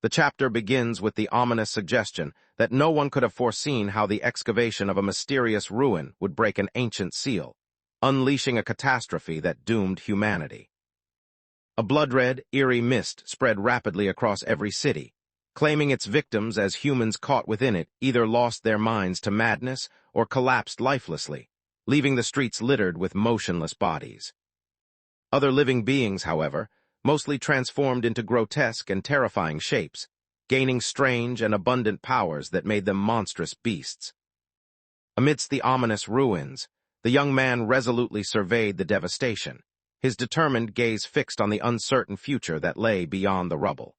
The chapter begins with the ominous suggestion that no one could have foreseen how the excavation of a mysterious ruin would break an ancient seal, unleashing a catastrophe that doomed humanity. A blood-red, eerie mist spread rapidly across every city, claiming its victims as humans caught within it either lost their minds to madness or collapsed lifelessly, leaving the streets littered with motionless bodies. Other living beings, however, mostly transformed into grotesque and terrifying shapes, gaining strange and abundant powers that made them monstrous beasts. Amidst the ominous ruins, the young man resolutely surveyed the devastation, his determined gaze fixed on the uncertain future that lay beyond the rubble.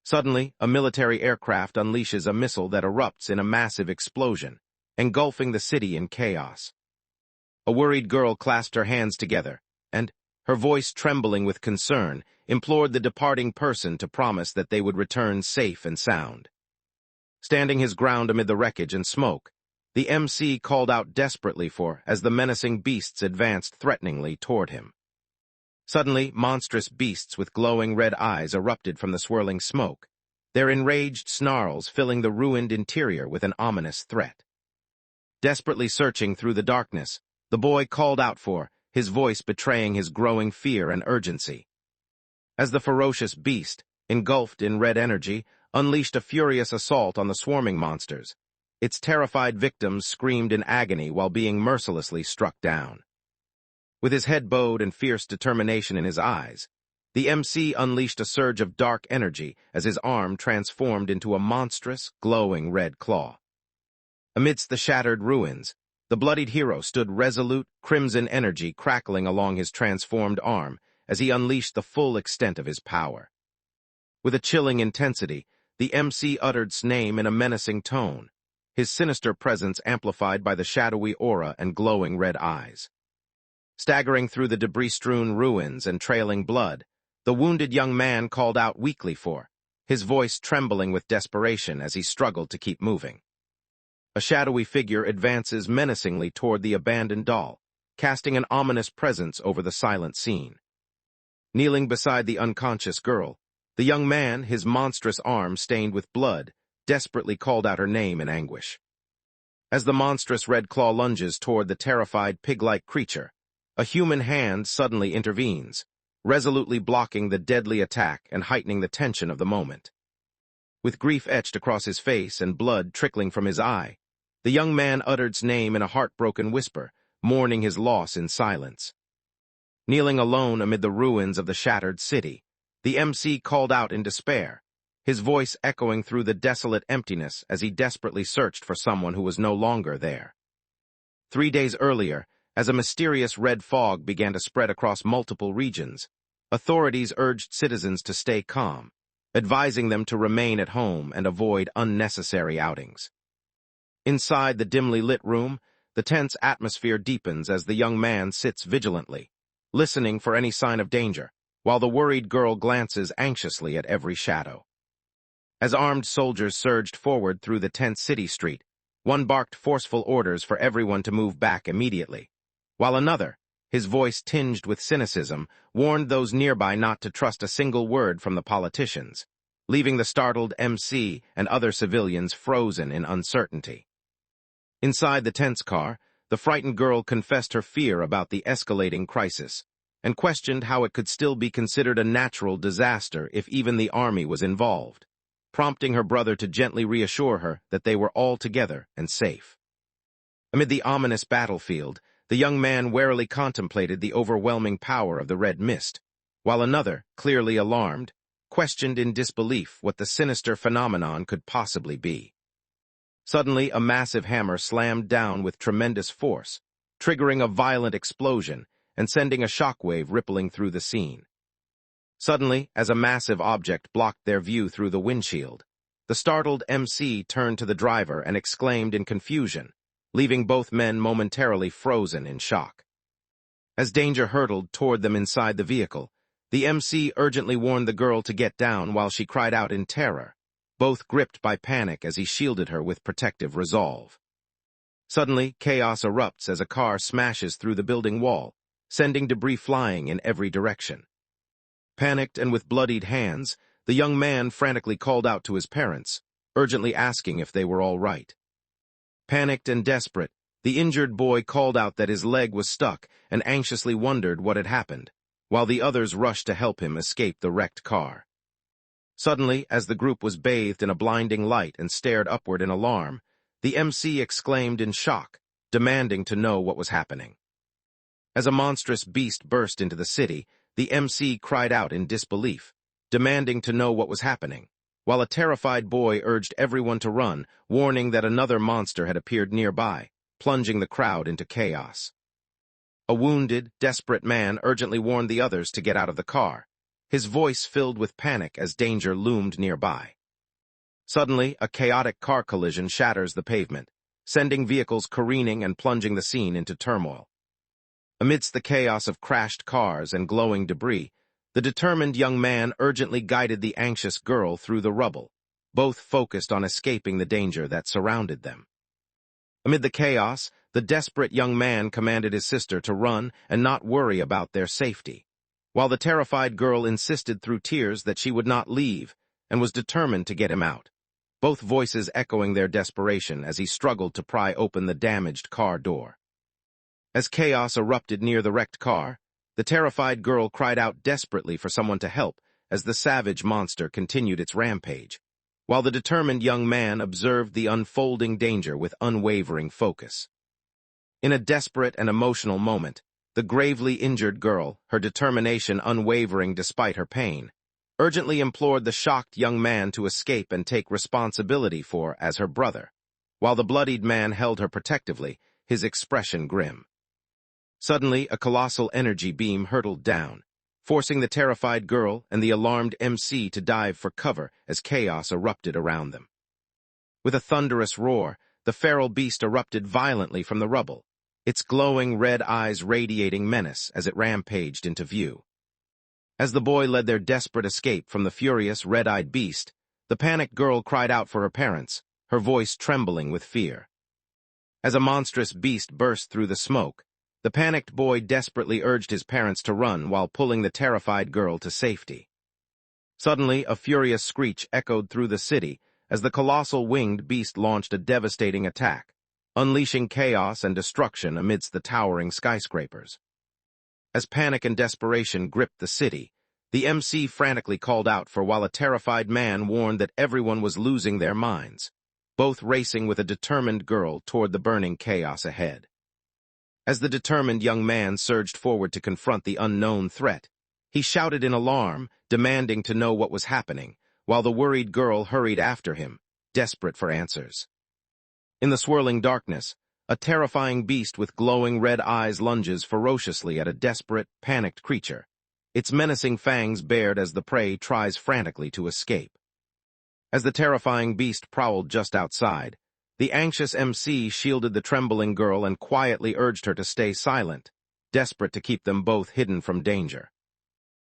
Suddenly, a military aircraft unleashes a missile that erupts in a massive explosion, engulfing the city in chaos. A worried girl clasped her hands together, and, her voice trembling with concern, implored the departing person to promise that they would return safe and sound. Standing his ground amid the wreckage and smoke, the MC called out desperately as the menacing beasts advanced threateningly toward him. Suddenly, monstrous beasts with glowing red eyes erupted from the swirling smoke, their enraged snarls filling the ruined interior with an ominous threat. Desperately searching through the darkness, the boy called out his voice betraying his growing fear and urgency. As the ferocious beast, engulfed in red energy, unleashed a furious assault on the swarming monsters, its terrified victims screamed in agony while being mercilessly struck down. With his head bowed and fierce determination in his eyes, the MC unleashed a surge of dark energy as his arm transformed into a monstrous, glowing red claw. Amidst the shattered ruins, the bloodied hero stood resolute, crimson energy crackling along his transformed arm as he unleashed the full extent of his power. With a chilling intensity, the MC uttered his name in a menacing tone, his sinister presence amplified by the shadowy aura and glowing red eyes. Staggering through the debris-strewn ruins and trailing blood, the wounded young man called out weakly his voice trembling with desperation as he struggled to keep moving. A shadowy figure advances menacingly toward the abandoned doll, casting an ominous presence over the silent scene. Kneeling beside the unconscious girl, the young man, his monstrous arm stained with blood, desperately called out her name in anguish. As the monstrous red claw lunges toward the terrified pig-like creature, a human hand suddenly intervenes, resolutely blocking the deadly attack and heightening the tension of the moment. With grief etched across his face and blood trickling from his eye, the young man uttered his name in a heartbroken whisper, mourning his loss in silence. Kneeling alone amid the ruins of the shattered city, the MC called out in despair, his voice echoing through the desolate emptiness as he desperately searched for someone who was no longer there. 3 days earlier, as a mysterious red fog began to spread across multiple regions, authorities urged citizens to stay calm, advising them to remain at home and avoid unnecessary outings. Inside the dimly lit room, the tense atmosphere deepens as the young man sits vigilantly, listening for any sign of danger, while the worried girl glances anxiously at every shadow. As armed soldiers surged forward through the tense city street, one barked forceful orders for everyone to move back immediately, while another, his voice tinged with cynicism, warned those nearby not to trust a single word from the politicians, leaving the startled MC and other civilians frozen in uncertainty. Inside the tense car, the frightened girl confessed her fear about the escalating crisis, and questioned how it could still be considered a natural disaster if even the army was involved, prompting her brother to gently reassure her that they were all together and safe. Amid the ominous battlefield, the young man warily contemplated the overwhelming power of the red mist, while another, clearly alarmed, questioned in disbelief what the sinister phenomenon could possibly be. Suddenly, a massive hammer slammed down with tremendous force, triggering a violent explosion and sending a shockwave rippling through the scene. Suddenly, as a massive object blocked their view through the windshield, the startled MC turned to the driver and exclaimed in confusion, leaving both men momentarily frozen in shock. As danger hurtled toward them inside the vehicle, the MC urgently warned the girl to get down while she cried out in terror, both gripped by panic as he shielded her with protective resolve. Suddenly, chaos erupts as a car smashes through the building wall, sending debris flying in every direction. Panicked and with bloodied hands, the young man frantically called out to his parents, urgently asking if they were all right. Panicked and desperate, the injured boy called out that his leg was stuck and anxiously wondered what had happened, while the others rushed to help him escape the wrecked car. Suddenly, as the group was bathed in a blinding light and stared upward in alarm, the MC exclaimed in shock, demanding to know what was happening. As a monstrous beast burst into the city, the MC cried out in disbelief, demanding to know what was happening, while a terrified boy urged everyone to run, warning that another monster had appeared nearby, plunging the crowd into chaos. A wounded, desperate man urgently warned the others to get out of the car, his voice filled with panic as danger loomed nearby. Suddenly, a chaotic car collision shatters the pavement, sending vehicles careening and plunging the scene into turmoil. Amidst the chaos of crashed cars and glowing debris, the determined young man urgently guided the anxious girl through the rubble, both focused on escaping the danger that surrounded them. Amid the chaos, the desperate young man commanded his sister to run and not worry about their safety, while the terrified girl insisted through tears that she would not leave and was determined to get him out, both voices echoing their desperation as he struggled to pry open the damaged car door. As chaos erupted near the wrecked car, the terrified girl cried out desperately for someone to help as the savage monster continued its rampage, while the determined young man observed the unfolding danger with unwavering focus. In a desperate and emotional moment, the gravely injured girl, her determination unwavering despite her pain, urgently implored the shocked young man to escape and take responsibility for as her brother, while the bloodied man held her protectively, his expression grim. Suddenly, a colossal energy beam hurtled down, forcing the terrified girl and the alarmed MC to dive for cover as chaos erupted around them. With a thunderous roar, the feral beast erupted violently from the rubble, its glowing red eyes radiating menace as it rampaged into view. As the boy led their desperate escape from the furious, red-eyed beast, the panicked girl cried out for her parents, her voice trembling with fear. As a monstrous beast burst through the smoke, the panicked boy desperately urged his parents to run while pulling the terrified girl to safety. Suddenly, a furious screech echoed through the city as the colossal winged beast launched a devastating attack, unleashing chaos and destruction amidst the towering skyscrapers. As panic and desperation gripped the city, the MC frantically called out for while a terrified man warned that everyone was losing their minds, both racing with a determined girl toward the burning chaos ahead. As the determined young man surged forward to confront the unknown threat, he shouted in alarm, demanding to know what was happening, while the worried girl hurried after him, desperate for answers. In the swirling darkness, a terrifying beast with glowing red eyes lunges ferociously at a desperate, panicked creature, its menacing fangs bared as the prey tries frantically to escape. As the terrifying beast prowled just outside, the anxious MC shielded the trembling girl and quietly urged her to stay silent, desperate to keep them both hidden from danger.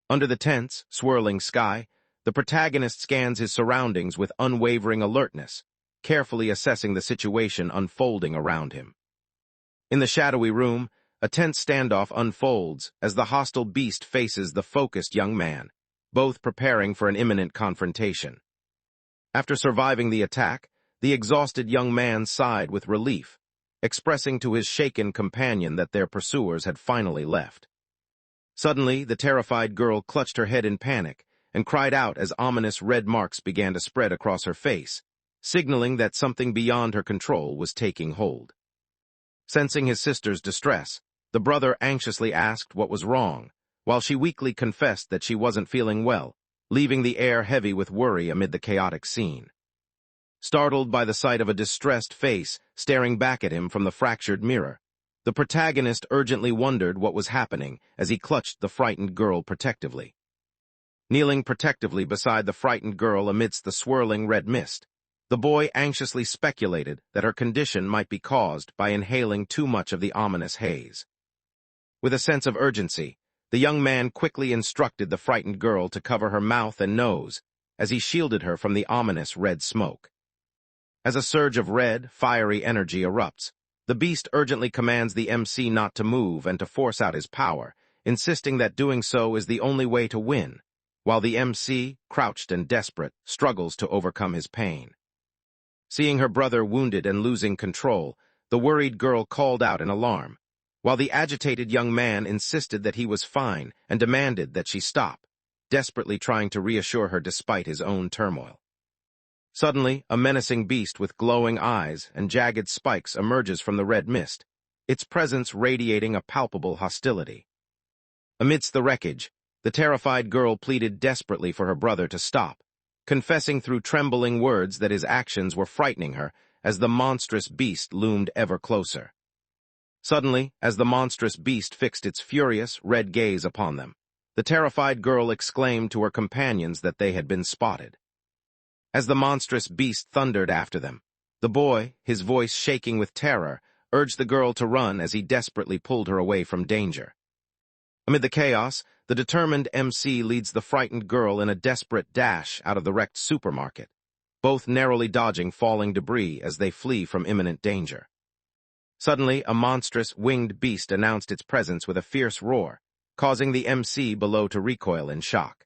Under the tense, swirling sky, the protagonist scans his surroundings with unwavering alertness, carefully assessing the situation unfolding around him. In the shadowy room, a tense standoff unfolds as the hostile beast faces the focused young man, both preparing for an imminent confrontation. After surviving the attack, the exhausted young man sighed with relief, expressing to his shaken companion that their pursuers had finally left. Suddenly, the terrified girl clutched her head in panic and cried out as ominous red marks began to spread across her face, signaling that something beyond her control was taking hold. Sensing his sister's distress, the brother anxiously asked what was wrong, while she weakly confessed that she wasn't feeling well, leaving the air heavy with worry amid the chaotic scene. Startled by the sight of a distressed face staring back at him from the fractured mirror, the protagonist urgently wondered what was happening as he clutched the frightened girl protectively. Kneeling protectively beside the frightened girl amidst the swirling red mist, the boy anxiously speculated that her condition might be caused by inhaling too much of the ominous haze. With a sense of urgency, the young man quickly instructed the frightened girl to cover her mouth and nose as he shielded her from the ominous red smoke. As a surge of red, fiery energy erupts, the beast urgently commands the MC not to move and to force out his power, insisting that doing so is the only way to win, while the MC, crouched and desperate, struggles to overcome his pain. Seeing her brother wounded and losing control, the worried girl called out in alarm, while the agitated young man insisted that he was fine and demanded that she stop, desperately trying to reassure her despite his own turmoil. Suddenly, a menacing beast with glowing eyes and jagged spikes emerges from the red mist, its presence radiating a palpable hostility. Amidst the wreckage, the terrified girl pleaded desperately for her brother to stop, confessing through trembling words that his actions were frightening her as the monstrous beast loomed ever closer. Suddenly, as the monstrous beast fixed its furious, red gaze upon them, the terrified girl exclaimed to her companions that they had been spotted. As the monstrous beast thundered after them, the boy, his voice shaking with terror, urged the girl to run as he desperately pulled her away from danger. Amid the chaos, the determined MC leads the frightened girl in a desperate dash out of the wrecked supermarket, both narrowly dodging falling debris as they flee from imminent danger. Suddenly, a monstrous, winged beast announced its presence with a fierce roar, causing the MC below to recoil in shock.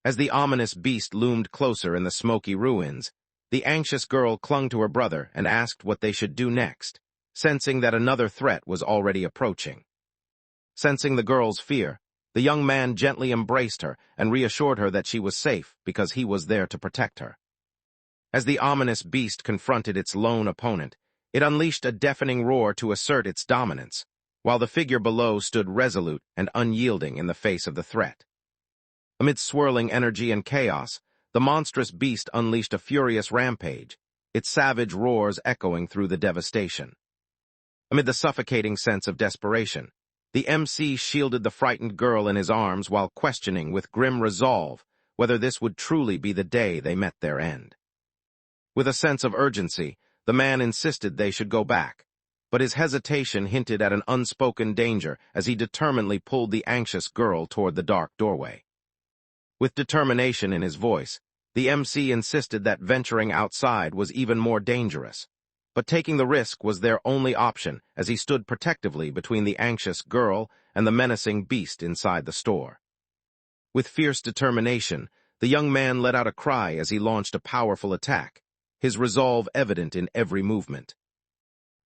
As the ominous beast loomed closer in the smoky ruins, the anxious girl clung to her brother and asked what they should do next, sensing that another threat was already approaching. Sensing the girl's fear, the young man gently embraced her and reassured her that she was safe because he was there to protect her. As the ominous beast confronted its lone opponent, it unleashed a deafening roar to assert its dominance, while the figure below stood resolute and unyielding in the face of the threat. Amid swirling energy and chaos, the monstrous beast unleashed a furious rampage, its savage roars echoing through the devastation. Amid the suffocating sense of desperation, the MC shielded the frightened girl in his arms while questioning with grim resolve whether this would truly be the day they met their end. With a sense of urgency, the man insisted they should go back, but his hesitation hinted at an unspoken danger as he determinedly pulled the anxious girl toward the dark doorway. With determination in his voice, the MC insisted that venturing outside was even more dangerous, but taking the risk was their only option as he stood protectively between the anxious girl and the menacing beast inside the store. With fierce determination, the young man let out a cry as he launched a powerful attack, his resolve evident in every movement.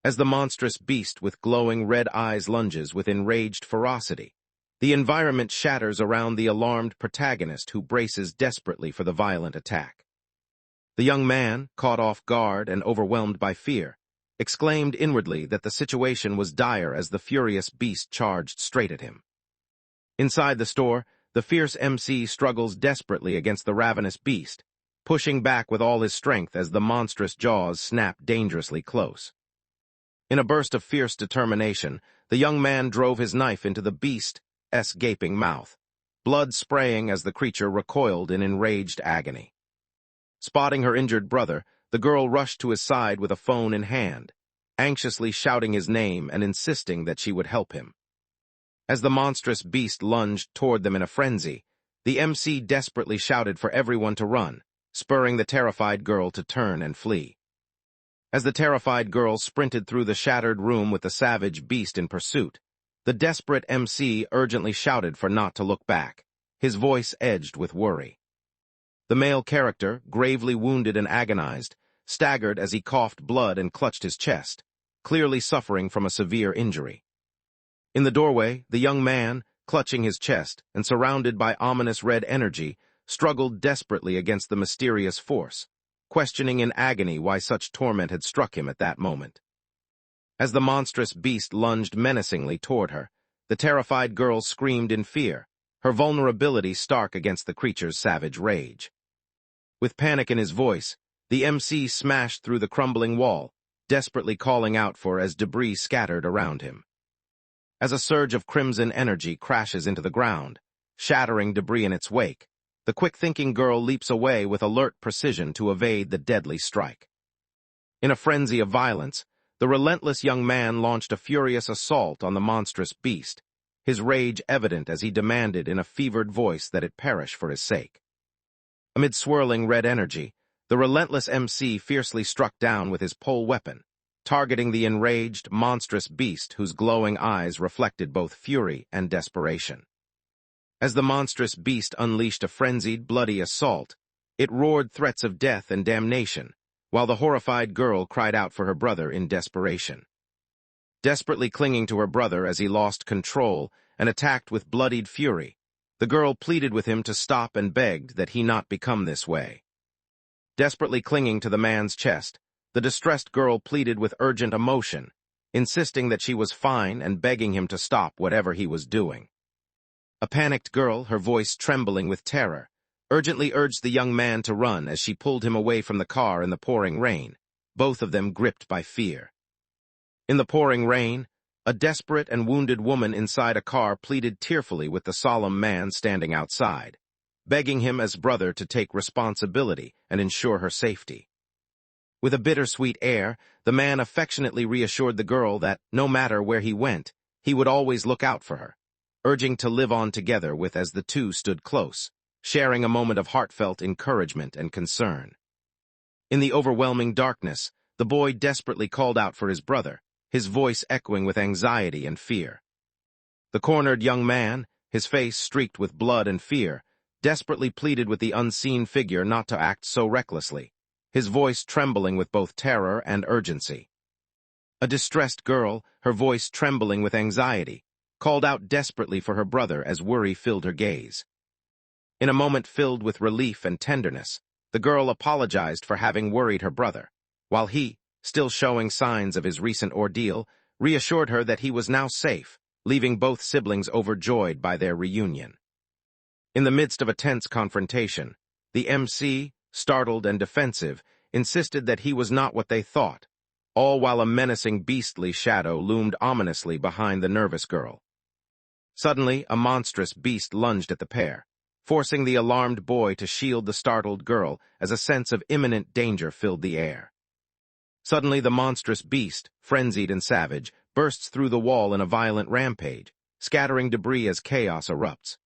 As the monstrous beast with glowing red eyes lunges with enraged ferocity, the environment shatters around the alarmed protagonist who braces desperately for the violent attack. The young man, caught off guard and overwhelmed by fear, exclaimed inwardly that the situation was dire as the furious beast charged straight at him. Inside the store, the fierce MC struggles desperately against the ravenous beast, pushing back with all his strength as the monstrous jaws snap dangerously close. In a burst of fierce determination, the young man drove his knife into the beast's gaping mouth, blood spraying as the creature recoiled in enraged agony. Spotting her injured brother, the girl rushed to his side with a phone in hand, anxiously shouting his name and insisting that she would help him. As the monstrous beast lunged toward them in a frenzy, the MC desperately shouted for everyone to run, spurring the terrified girl to turn and flee. As the terrified girl sprinted through the shattered room with the savage beast in pursuit, the desperate MC urgently shouted for not to look back, his voice edged with worry. The male character, gravely wounded and agonized, staggered as he coughed blood and clutched his chest, clearly suffering from a severe injury. In the doorway, the young man, clutching his chest and surrounded by ominous red energy, struggled desperately against the mysterious force, questioning in agony why such torment had struck him at that moment. As the monstrous beast lunged menacingly toward her, the terrified girl screamed in fear, her vulnerability stark against the creature's savage rage. With panic in his voice, the MC smashed through the crumbling wall, desperately calling out for as debris scattered around him. As a surge of crimson energy crashes into the ground, shattering debris in its wake, the quick-thinking girl leaps away with alert precision to evade the deadly strike. In a frenzy of violence, the relentless young man launched a furious assault on the monstrous beast, his rage evident as he demanded in a fevered voice that it perish for his sake. Amid swirling red energy, the relentless MC fiercely struck down with his pole weapon, targeting the enraged, monstrous beast whose glowing eyes reflected both fury and desperation. As the monstrous beast unleashed a frenzied, bloody assault, it roared threats of death and damnation, while the horrified girl cried out for her brother in desperation. Desperately clinging to her brother as he lost control and attacked with bloodied fury, the girl pleaded with him to stop and begged that he not become this way. Desperately clinging to the man's chest, the distressed girl pleaded with urgent emotion, insisting that she was fine and begging him to stop whatever he was doing. A panicked girl, her voice trembling with terror, urgently urged the young man to run as she pulled him away from the car in the pouring rain, both of them gripped by fear. In the pouring rain, a desperate and wounded woman inside a car pleaded tearfully with the solemn man standing outside, begging him as brother to take responsibility and ensure her safety. With a bittersweet air, the man affectionately reassured the girl that, no matter where he went, he would always look out for her, urging to live on together with as the two stood close, sharing a moment of heartfelt encouragement and concern. In the overwhelming darkness, the boy desperately called out for his brother, his voice echoing with anxiety and fear. The cornered young man, his face streaked with blood and fear, desperately pleaded with the unseen figure not to act so recklessly, his voice trembling with both terror and urgency. A distressed girl, her voice trembling with anxiety, called out desperately for her brother as worry filled her gaze. In a moment filled with relief and tenderness, the girl apologized for having worried her brother, while he, still showing signs of his recent ordeal, reassured her that he was now safe, leaving both siblings overjoyed by their reunion. In the midst of a tense confrontation, the MC, startled and defensive, insisted that he was not what they thought, all while a menacing beastly shadow loomed ominously behind the nervous girl. Suddenly, a monstrous beast lunged at the pair, forcing the alarmed boy to shield the startled girl as a sense of imminent danger filled the air. Suddenly, the monstrous beast, frenzied and savage, bursts through the wall in a violent rampage, scattering debris as chaos erupts.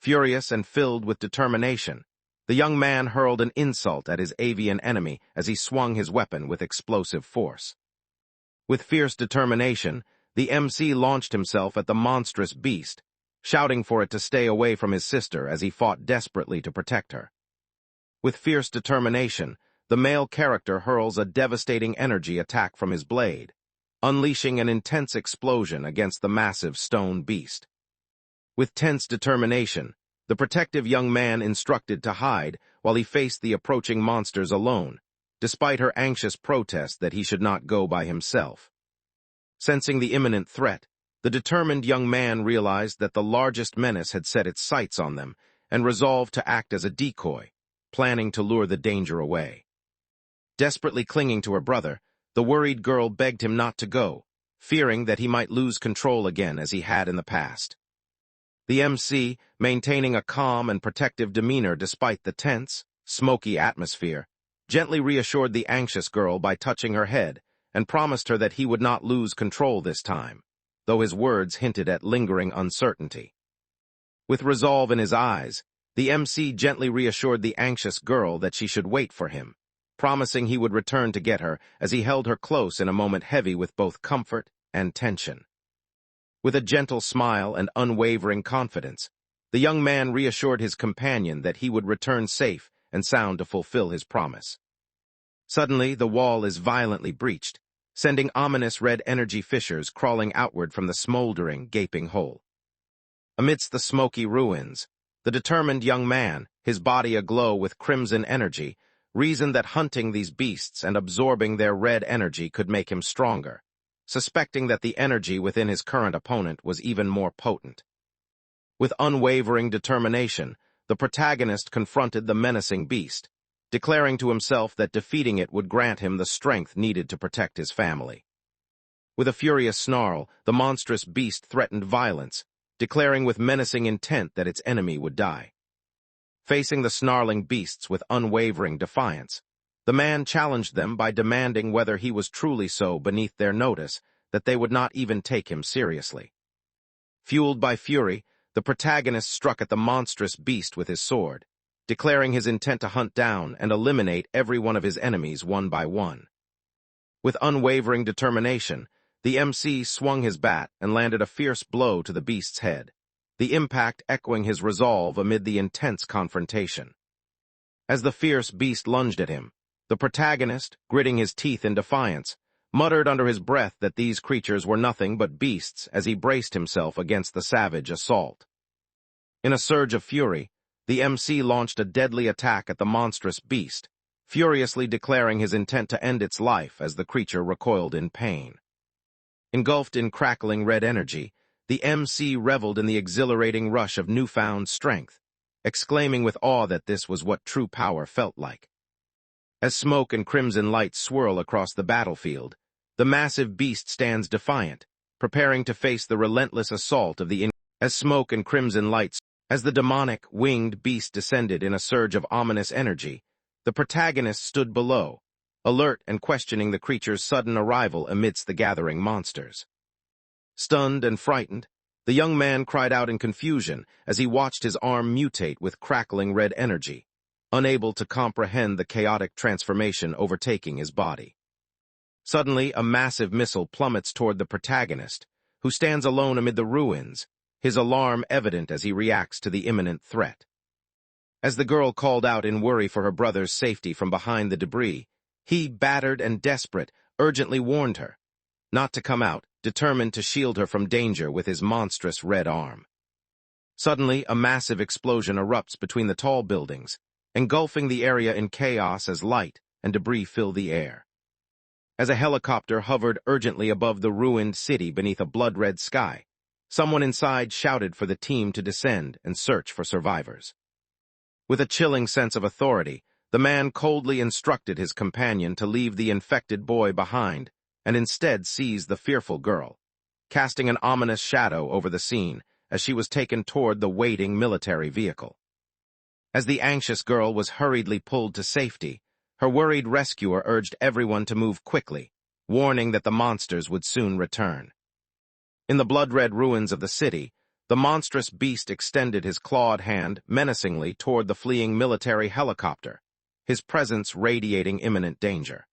Furious and filled with determination, the young man hurled an insult at his avian enemy as he swung his weapon with explosive force. With fierce determination, the MC launched himself at the monstrous beast, shouting for it to stay away from his sister as he fought desperately to protect her. With fierce determination, the male character hurls a devastating energy attack from his blade, unleashing an intense explosion against the massive stone beast. With tense determination, the protective young man instructed to hide while he faced the approaching monsters alone, despite her anxious protest that he should not go by himself. Sensing the imminent threat, the determined young man realized that the largest menace had set its sights on them and resolved to act as a decoy, planning to lure the danger away. Desperately clinging to her brother, the worried girl begged him not to go, fearing that he might lose control again as he had in the past. The MC, maintaining a calm and protective demeanor despite the tense, smoky atmosphere, gently reassured the anxious girl by touching her head and promised her that he would not lose control this time, though his words hinted at lingering uncertainty. With resolve in his eyes, the MC gently reassured the anxious girl that she should wait for him, promising he would return to get her as he held her close in a moment heavy with both comfort and tension. With a gentle smile and unwavering confidence, the young man reassured his companion that he would return safe and sound to fulfill his promise. Suddenly, the wall is violently breached, sending ominous red energy fissures crawling outward from the smoldering, gaping hole. Amidst the smoky ruins, the determined young man, his body aglow with crimson energy, reasoned that hunting these beasts and absorbing their red energy could make him stronger, suspecting that the energy within his current opponent was even more potent. With unwavering determination, the protagonist confronted the menacing beast, declaring to himself that defeating it would grant him the strength needed to protect his family. With a furious snarl, the monstrous beast threatened violence, declaring with menacing intent that its enemy would die. Facing the snarling beasts with unwavering defiance, the man challenged them by demanding whether he was truly so beneath their notice that they would not even take him seriously. Fueled by fury, the protagonist struck at the monstrous beast with his sword, declaring his intent to hunt down and eliminate every one of his enemies one by one. With unwavering determination, the MC swung his bat and landed a fierce blow to the beast's head, the impact echoing his resolve amid the intense confrontation. As the fierce beast lunged at him, the protagonist, gritting his teeth in defiance, muttered under his breath that these creatures were nothing but beasts as he braced himself against the savage assault. In a surge of fury, the MC launched a deadly attack at the monstrous beast, furiously declaring his intent to end its life as the creature recoiled in pain. Engulfed in crackling red energy, the MC reveled in the exhilarating rush of newfound strength, exclaiming with awe that this was what true power felt like. As smoke and crimson light swirl across the battlefield, the massive beast stands defiant, preparing to face the relentless assault of the As smoke and crimson lights, as the demonic, winged beast descended in a surge of ominous energy, the protagonist stood below, alert and questioning the creature's sudden arrival amidst the gathering monsters. Stunned and frightened, the young man cried out in confusion as he watched his arm mutate with crackling red energy, unable to comprehend the chaotic transformation overtaking his body. Suddenly, a massive missile plummets toward the protagonist, who stands alone amid the ruins, his alarm evident as he reacts to the imminent threat. As the girl called out in worry for her brother's safety from behind the debris, he, battered and desperate, urgently warned her not to come out, determined to shield her from danger with his monstrous red arm. Suddenly, a massive explosion erupts between the tall buildings, engulfing the area in chaos as light and debris fill the air. As a helicopter hovered urgently above the ruined city beneath a blood-red sky, someone inside shouted for the team to descend and search for survivors. With a chilling sense of authority, the man coldly instructed his companion to leave the infected boy behind and instead seize the fearful girl, casting an ominous shadow over the scene as she was taken toward the waiting military vehicle. As the anxious girl was hurriedly pulled to safety, her worried rescuer urged everyone to move quickly, warning that the monsters would soon return. In the blood-red ruins of the city, the monstrous beast extended his clawed hand menacingly toward the fleeing military helicopter, his presence radiating imminent danger.